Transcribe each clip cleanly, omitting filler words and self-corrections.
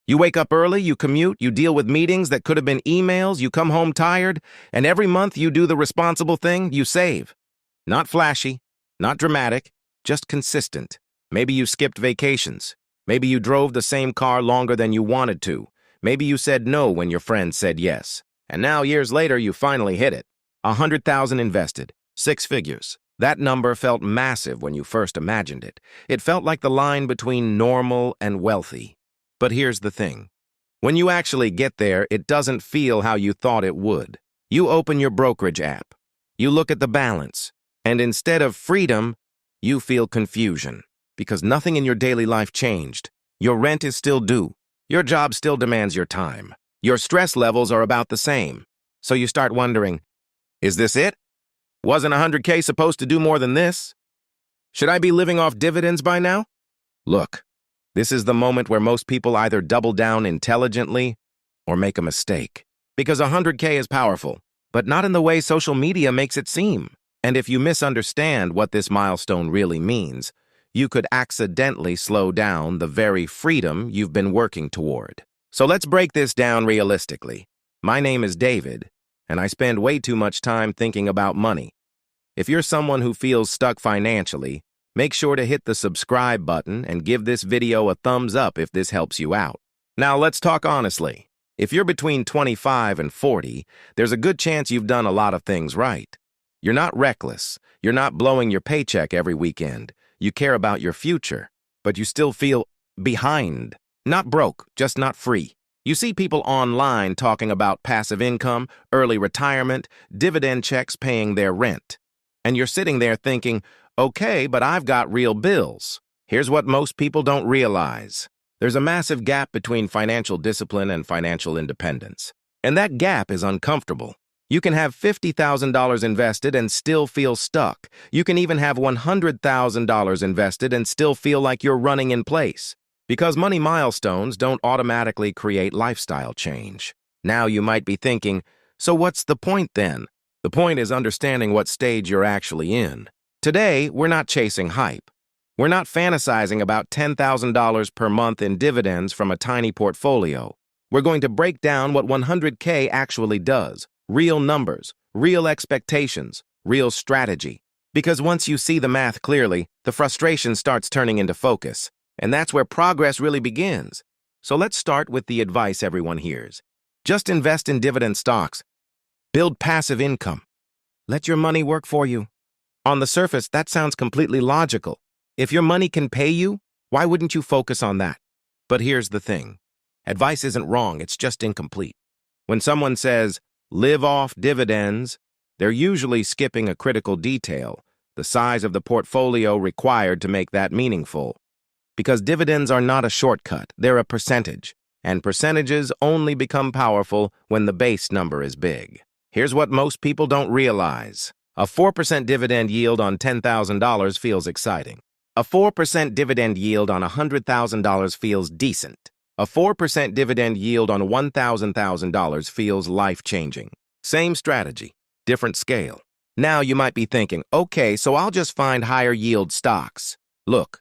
You wake up early, you commute, you deal with meetings that could have been emails, you come home tired, and every month you do the responsible thing, you save. Not flashy, not dramatic, just consistent. Maybe you skipped vacations. Maybe you drove the same car longer than you wanted to. Maybe you said no when your friend said yes. And now, years later, you finally hit it. 100,000 invested, 6 figures. That number felt massive when you first imagined it. It felt like the line between normal and wealthy. But here's the thing. When you actually get there, it doesn't feel how you thought it would. You open your brokerage app. You look at the balance. And instead of freedom, you feel confusion. Because nothing in your daily life changed. Your rent is still due. Your job still demands your time. Your stress levels are about the same. So you start wondering, is this it? Wasn't 100K supposed to do more than this? Should I be living off dividends by now? Look, this is the moment where most people either double down intelligently or make a mistake. Because 100K is powerful, but not in the way social media makes it seem. And if you misunderstand what this milestone really means, you could accidentally slow down the very freedom you've been working toward. So let's break this down realistically. My name is David, and I spend way too much time thinking about money. If you're someone who feels stuck financially, make sure to hit the subscribe button and give this video a thumbs up if this helps you out. Now let's talk honestly. If you're between 25 and 40, there's a good chance you've done a lot of things right. You're not reckless. You're not blowing your paycheck every weekend. You care about your future, but you still feel behind. Not broke, just not free. You see people online talking about passive income, early retirement, dividend checks paying their rent. And you're sitting there thinking, okay, but I've got real bills. Here's what most people don't realize. There's a massive gap between financial discipline and financial independence. And that gap is uncomfortable. You can have $50,000 invested and still feel stuck. You can even have $100,000 invested and still feel like you're running in place. Because money milestones don't automatically create lifestyle change. Now you might be thinking, so what's the point then? The point is understanding what stage you're actually in. Today, we're not chasing hype. We're not fantasizing about $10,000 per month in dividends from a tiny portfolio. We're going to break down what 100K actually does. Real numbers, real expectations, real strategy. Because once you see the math clearly, the frustration starts turning into focus. And that's where progress really begins. So let's start with the advice everyone hears. Just invest in dividend stocks. Build passive income. Let your money work for you. On the surface, that sounds completely logical. If your money can pay you, why wouldn't you focus on that? But here's the thing. Advice isn't wrong, it's just incomplete. When someone says, live off dividends, they're usually skipping a critical detail, the size of the portfolio required to make that meaningful. Because dividends are not a shortcut, they're a percentage, and percentages only become powerful when the base number is big. Here's what most people don't realize. A 4% dividend yield on $10,000 feels exciting. A 4% dividend yield on $100,000 feels decent. A 4% dividend yield on $1,000 feels life-changing. Same strategy, different scale. Now you might be thinking, okay, so I'll just find higher yield stocks. Look,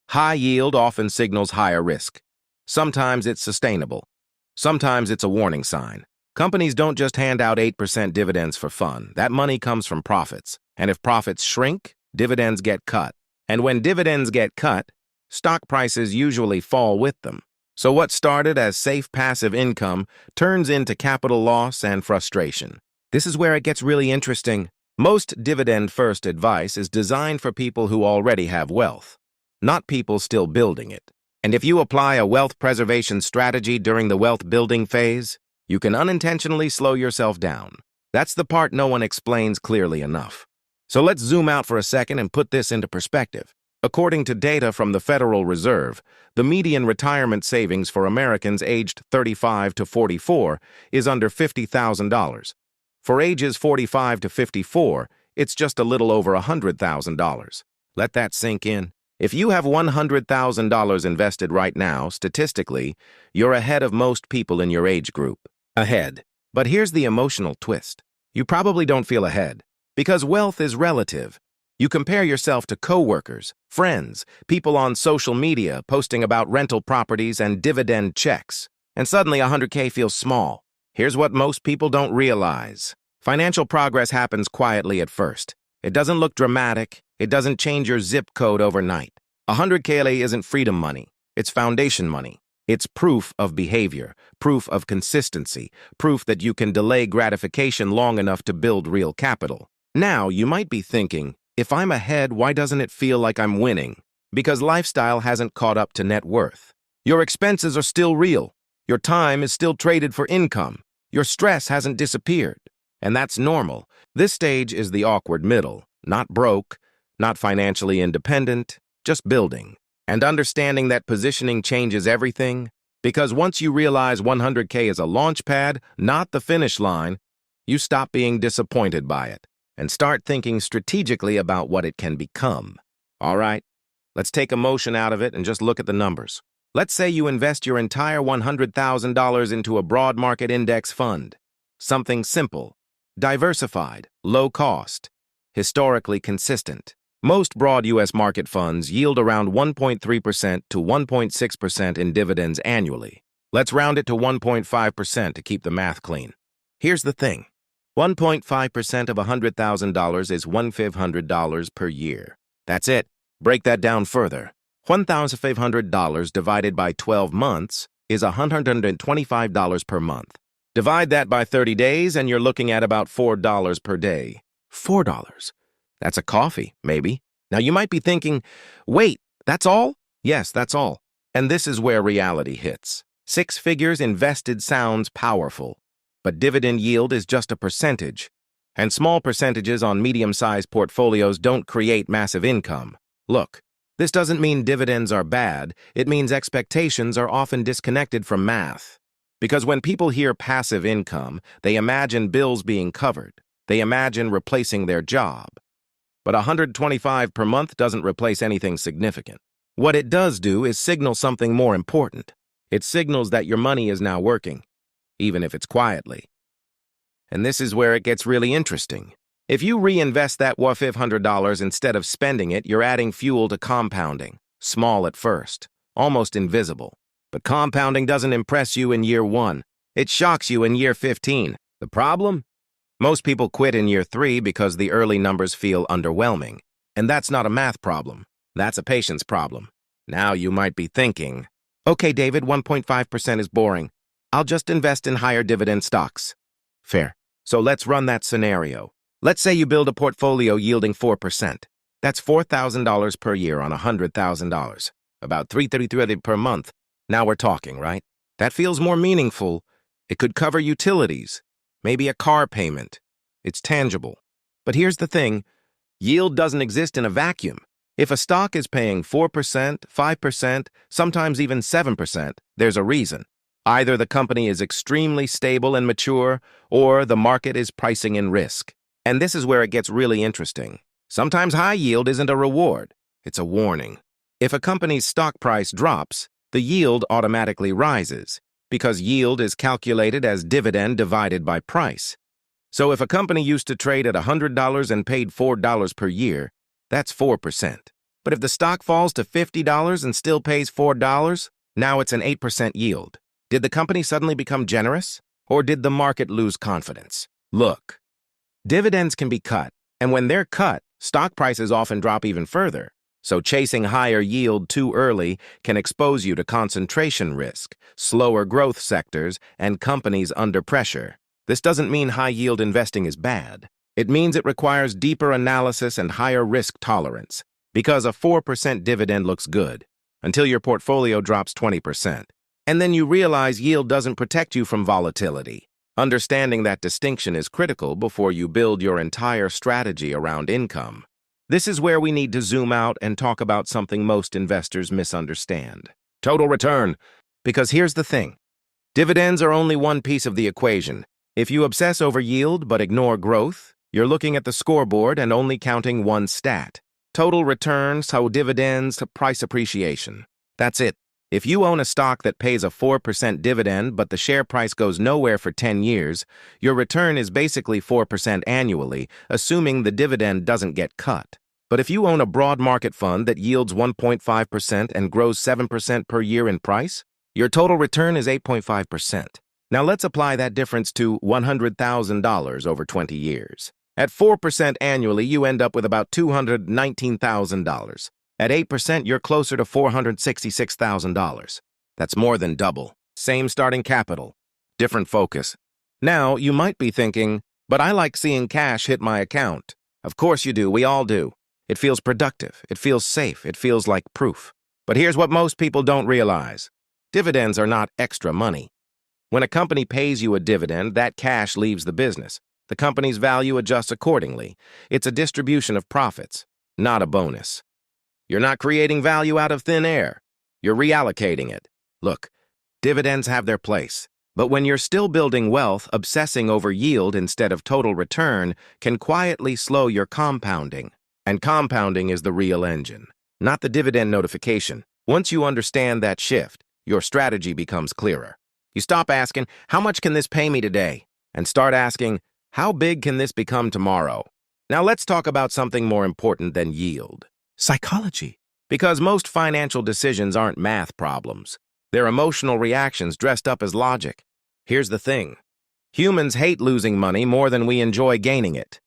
high yield often signals higher risk. Sometimes it's sustainable. Sometimes it's a warning sign. Companies don't just hand out 8% dividends for fun. That money comes from profits. And if profits shrink, dividends get cut. And when dividends get cut, stock prices usually fall with them. So what started as safe passive income turns into capital loss and frustration. This is where it gets really interesting. Most dividend-first advice is designed for people who already have wealth, not people still building it. And if you apply a wealth preservation strategy during the wealth building phase, you can unintentionally slow yourself down. That's the part no one explains clearly enough. So let's zoom out for a second and put this into perspective. According to data from the Federal Reserve, the median retirement savings for Americans aged 35 to 44 is under $50,000. For ages 45 to 54, it's just a little over $100,000. Let that sink in. If you have $100,000 invested right now, statistically, you're ahead of most people in your age group. Ahead. But here's the emotional twist. You probably don't feel ahead, because wealth is relative. You compare yourself to coworkers, friends, people on social media posting about rental properties and dividend checks, and suddenly 100K feels small. Here's what most people don't realize. Financial progress happens quietly at first. It doesn't look dramatic. It doesn't change your zip code overnight. 100K isn't freedom money. It's foundation money. It's proof of behavior, proof of consistency, proof that you can delay gratification long enough to build real capital. Now, you might be thinking, if I'm ahead, why doesn't it feel like I'm winning? Because lifestyle hasn't caught up to net worth. Your expenses are still real. Your time is still traded for income. Your stress hasn't disappeared. And that's normal. This stage is the awkward middle. Not broke, not financially independent, just building. And understanding that positioning changes everything, because once you realize 100K is a launch pad, not the finish line, you stop being disappointed by it and start thinking strategically about what it can become. All right, let's take emotion out of it and just look at the numbers. Let's say you invest your entire $100,000 into a broad market index fund. Something simple, diversified, low cost, historically consistent. Most broad U.S. market funds yield around 1.3% to 1.6% in dividends annually. Let's round it to 1.5% to keep the math clean. Here's the thing. 1.5% of $100,000 is $1,500 per year. That's it. Break that down further. $1,500 divided by 12 months is $125 per month. Divide that by 30 days and you're looking at about $4 per day. $4. That's a coffee, maybe. Now you might be thinking, wait, that's all? Yes, that's all. And this is where reality hits. 6 figures invested sounds powerful, but dividend yield is just a percentage. And small percentages on medium-sized portfolios don't create massive income. Look, this doesn't mean dividends are bad. It means expectations are often disconnected from math. Because when people hear passive income, they imagine bills being covered. They imagine replacing their job. But $125 per month doesn't replace anything significant. What it does do is signal something more important. It signals that your money is now working, even if it's quietly. And this is where it gets really interesting. If you reinvest that $1,500 instead of spending it, you're adding fuel to compounding. Small at first, almost invisible. But compounding doesn't impress you in year 1. It shocks you in year 15. The problem? Most people quit in year 3 because the early numbers feel underwhelming. And that's not a math problem. That's a patience problem. Now you might be thinking, okay, David, 1.5% is boring. I'll just invest in higher dividend stocks. Fair. So let's run that scenario. Let's say you build a portfolio yielding 4%. That's $4,000 per year on $100,000. About $333 per month. Now we're talking, right? That feels more meaningful. It could cover utilities. Maybe a car payment. It's tangible. But here's the thing. Yield doesn't exist in a vacuum. If a stock is paying 4%, 5%, sometimes even 7%, there's a reason. Either the company is extremely stable and mature, or the market is pricing in risk. And this is where it gets really interesting. Sometimes high yield isn't a reward. It's a warning. If a company's stock price drops, the yield automatically rises, because yield is calculated as dividend divided by price. So if a company used to trade at $100 and paid $4 per year, that's 4%. But if the stock falls to $50 and still pays $4, now it's an 8% yield. Did the company suddenly become generous? Or did the market lose confidence? Look, dividends can be cut, and when they're cut, stock prices often drop even further. So chasing higher yield too early can expose you to concentration risk, slower growth sectors, and companies under pressure. This doesn't mean high-yield investing is bad. It means it requires deeper analysis and higher risk tolerance, because a 4% dividend looks good, until your portfolio drops 20%. And then you realize yield doesn't protect you from volatility. Understanding that distinction is critical before you build your entire strategy around income. This is where we need to zoom out and talk about something most investors misunderstand. Total return. Because here's the thing. Dividends are only one piece of the equation. If you obsess over yield but ignore growth, you're looking at the scoreboard and only counting one stat. Total return, so dividends, price appreciation. That's it. If you own a stock that pays a 4% dividend but the share price goes nowhere for 10 years, your return is basically 4% annually, assuming the dividend doesn't get cut. But if you own a broad market fund that yields 1.5% and grows 7% per year in price, your total return is 8.5%. Now let's apply that difference to $100,000 over 20 years. At 4% annually, you end up with about $219,000. At 8%, you're closer to $466,000. That's more than double. Same starting capital, different focus. Now, you might be thinking, but I like seeing cash hit my account. Of course you do, we all do. It feels productive, it feels safe, it feels like proof. But here's what most people don't realize. Dividends are not extra money. When a company pays you a dividend, that cash leaves the business. The company's value adjusts accordingly. It's a distribution of profits, not a bonus. You're not creating value out of thin air. You're reallocating it. Look, dividends have their place. But when you're still building wealth, obsessing over yield instead of total return can quietly slow your compounding. And compounding is the real engine, not the dividend notification. Once you understand that shift, your strategy becomes clearer. You stop asking, how much can this pay me today? And start asking, how big can this become tomorrow? Now let's talk about something more important than yield. Psychology. Because most financial decisions aren't math problems. They're emotional reactions dressed up as logic. Here's the thing. Humans hate losing money more than we enjoy gaining it.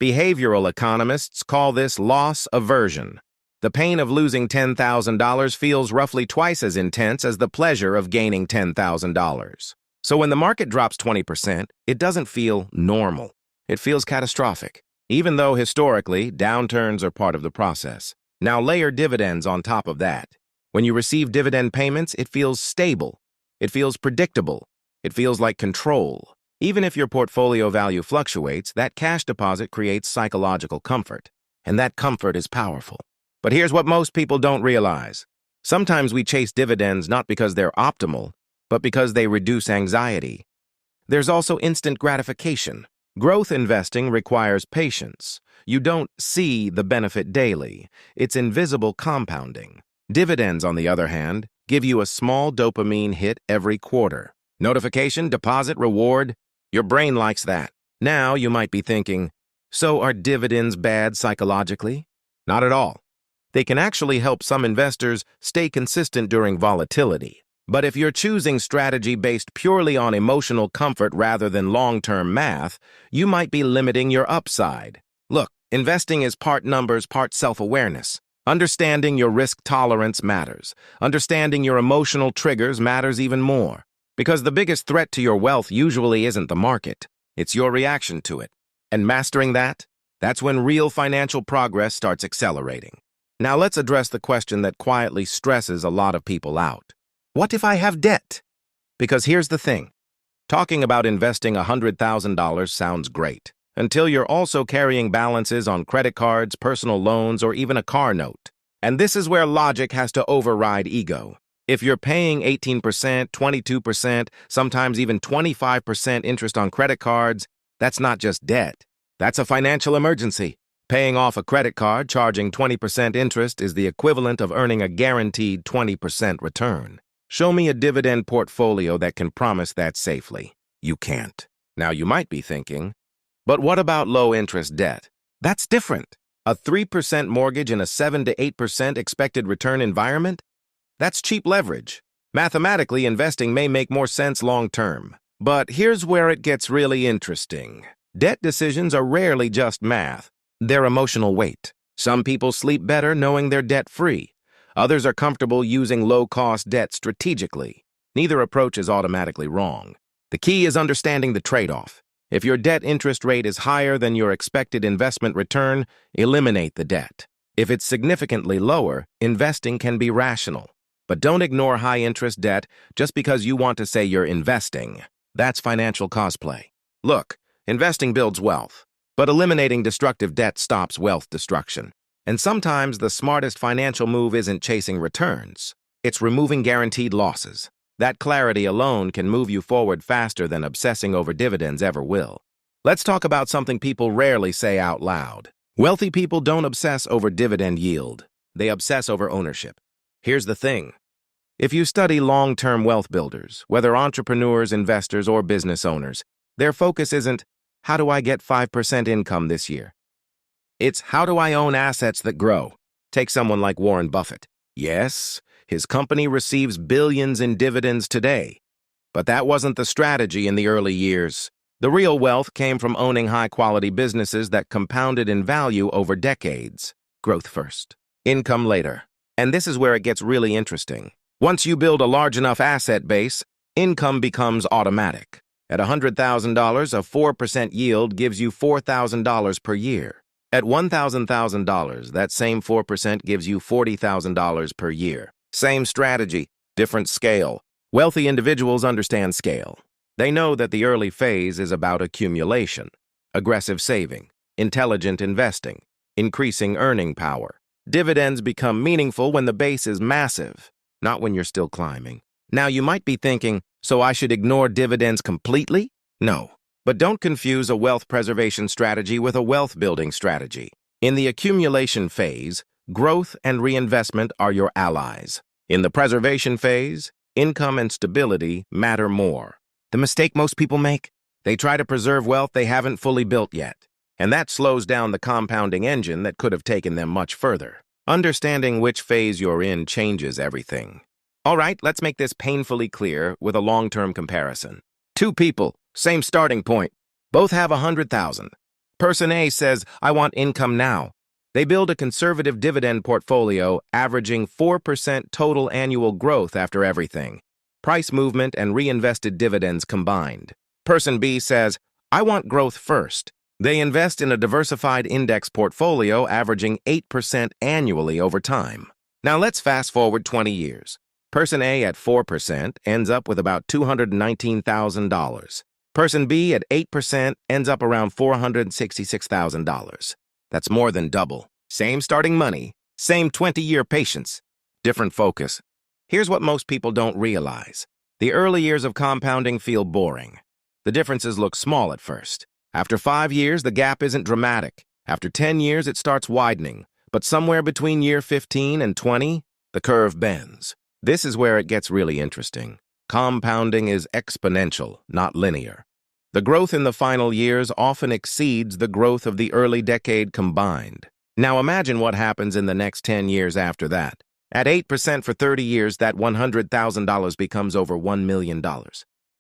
Behavioral economists call this loss aversion. The pain of losing $10,000 feels roughly twice as intense as the pleasure of gaining $10,000. So when the market drops 20%, it doesn't feel normal. It feels catastrophic, even though historically, downturns are part of the process. Now layer dividends on top of that. When you receive dividend payments, it feels stable. It feels predictable. It feels like control. Even if your portfolio value fluctuates, that cash deposit creates psychological comfort. And that comfort is powerful. But here's what most people don't realize. Sometimes we chase dividends not because they're optimal, but because they reduce anxiety. There's also instant gratification. Growth investing requires patience. You don't see the benefit daily. It's invisible compounding. Dividends, on the other hand, give you a small dopamine hit every quarter. Notification, deposit, reward. Your brain likes that. Now you might be thinking, so are dividends bad psychologically? Not at all. They can actually help some investors stay consistent during volatility. But if you're choosing strategy based purely on emotional comfort rather than long-term math, you might be limiting your upside. Look, investing is part numbers, part self-awareness. Understanding your risk tolerance matters. Understanding your emotional triggers matters even more. Because the biggest threat to your wealth usually isn't the market. It's your reaction to it. And mastering that, that's when real financial progress starts accelerating. Now let's address the question that quietly stresses a lot of people out. What if I have debt? Because here's the thing. Talking about investing $100,000 sounds great, until you're also carrying balances on credit cards, personal loans, or even a car note. And this is where logic has to override ego. If you're paying 18%, 22%, sometimes even 25% interest on credit cards, that's not just debt. That's a financial emergency. Paying off a credit card charging 20% interest is the equivalent of earning a guaranteed 20% return. Show me a dividend portfolio that can promise that safely. You can't. Now you might be thinking, but what about low-interest debt? That's different. A 3% mortgage in a 7 to 8% expected return environment? That's cheap leverage. Mathematically, investing may make more sense long-term. But here's where it gets really interesting. Debt decisions are rarely just math. They're emotional weight. Some people sleep better knowing they're debt-free. Others are comfortable using low-cost debt strategically. Neither approach is automatically wrong. The key is understanding the trade-off. If your debt interest rate is higher than your expected investment return, eliminate the debt. If it's significantly lower, investing can be rational. But don't ignore high-interest debt just because you want to say you're investing. That's financial cosplay. Look, investing builds wealth, but eliminating destructive debt stops wealth destruction. And sometimes the smartest financial move isn't chasing returns. It's removing guaranteed losses. That clarity alone can move you forward faster than obsessing over dividends ever will. Let's talk about something people rarely say out loud. Wealthy people don't obsess over dividend yield. They obsess over ownership. Here's the thing. If you study long-term wealth builders, whether entrepreneurs, investors, or business owners, their focus isn't, how do I get 5% income this year? It's how do I own assets that grow? Take someone like Warren Buffett. Yes, his company receives billions in dividends today, but that wasn't the strategy in the early years. The real wealth came from owning high-quality businesses that compounded in value over decades. Growth first, income later. And this is where it gets really interesting. Once you build a large enough asset base, income becomes automatic. At $100,000, a 4% yield gives you $4,000 per year. At $1,000, that same 4% gives you $40,000 per year. Same strategy, different scale. Wealthy individuals understand scale. They know that the early phase is about accumulation, aggressive saving, intelligent investing, increasing earning power. Dividends become meaningful when the base is massive, not when you're still climbing. Now, you might be thinking, so I should ignore dividends completely? No. But don't confuse a wealth preservation strategy with a wealth building strategy. In the accumulation phase, growth and reinvestment are your allies. In the preservation phase, income and stability matter more. The mistake most people make? They try to preserve wealth they haven't fully built yet. And that slows down the compounding engine that could have taken them much further. Understanding which phase you're in changes everything. All right, let's make this painfully clear with a long-term comparison. Two people, same starting point. Both have $100,000. Person A says, I want income now. They build a conservative dividend portfolio averaging 4% total annual growth after everything. Price movement and reinvested dividends combined. Person B says, I want growth first. They invest in a diversified index portfolio averaging 8% annually over time. Now let's fast forward 20 years. Person A at 4% ends up with about $219,000. Person B at 8% ends up around $466,000. That's more than double. Same starting money, same 20-year patience, different focus. Here's what most people don't realize. The early years of compounding feel boring. The differences look small at first. After 5 years, the gap isn't dramatic. After 10 years, it starts widening. But somewhere between year 15 and 20, the curve bends. This is where it gets really interesting. Compounding is exponential, not linear. The growth in the final years often exceeds the growth of the early decade combined. Now imagine what happens in the next 10 years after that. At 8% for 30 years, that $100,000 becomes over $1 million.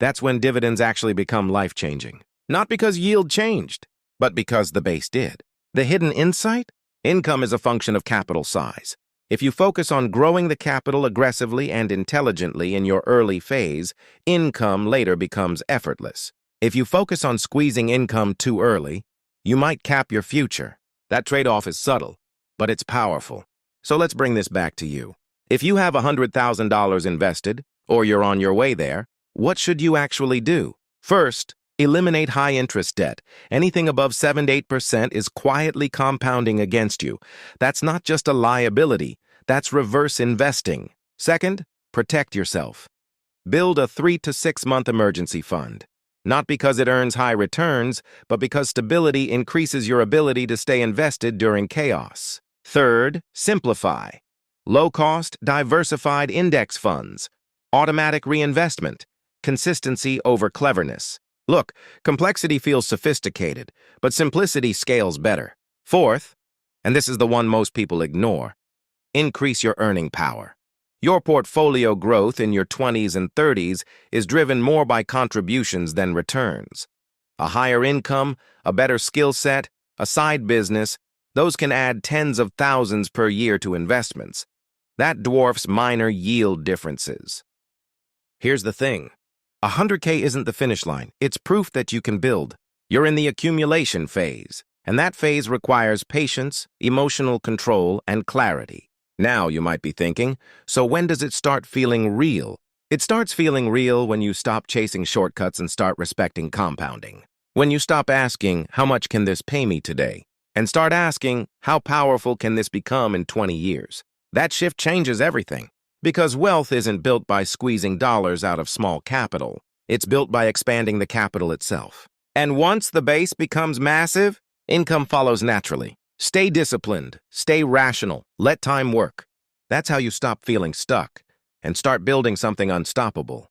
That's when dividends actually become life-changing. Not because yield changed, but because the base did. The hidden insight? Income is a function of capital size. If you focus on growing the capital aggressively and intelligently in your early phase, income later becomes effortless. If you focus on squeezing income too early, you might cap your future. That trade-off is subtle, but it's powerful. So let's bring this back to you. If you have $100,000 invested, or you're on your way there, what should you actually do? First, eliminate high-interest debt. Anything above 7 to 8% is quietly compounding against you. That's not just a liability, that's reverse investing. Second, protect yourself. Build a 3 to 6 month emergency fund. Not because it earns high returns, but because stability increases your ability to stay invested during chaos. Third, simplify. Low-cost, diversified index funds. Automatic reinvestment. Consistency over cleverness. Look, complexity feels sophisticated, but simplicity scales better. Fourth, and this is the one most people ignore, increase your earning power. Your portfolio growth in your 20s and 30s is driven more by contributions than returns. A higher income, a better skill set, a side business, those can add tens of thousands per year to investments. That dwarfs minor yield differences. Here's the thing. 100K isn't the finish line. It's proof that you can build. You're in the accumulation phase, and that phase requires patience, emotional control, and clarity. Now, you might be thinking, so when does it start feeling real? It starts feeling real when you stop chasing shortcuts and start respecting compounding. When you stop asking, how much can this pay me today? And start asking, how powerful can this become in 20 years? That shift changes everything. Because wealth isn't built by squeezing dollars out of small capital. It's built by expanding the capital itself. And once the base becomes massive, income follows naturally. Stay disciplined, stay rational, let time work. That's how you stop feeling stuck and start building something unstoppable.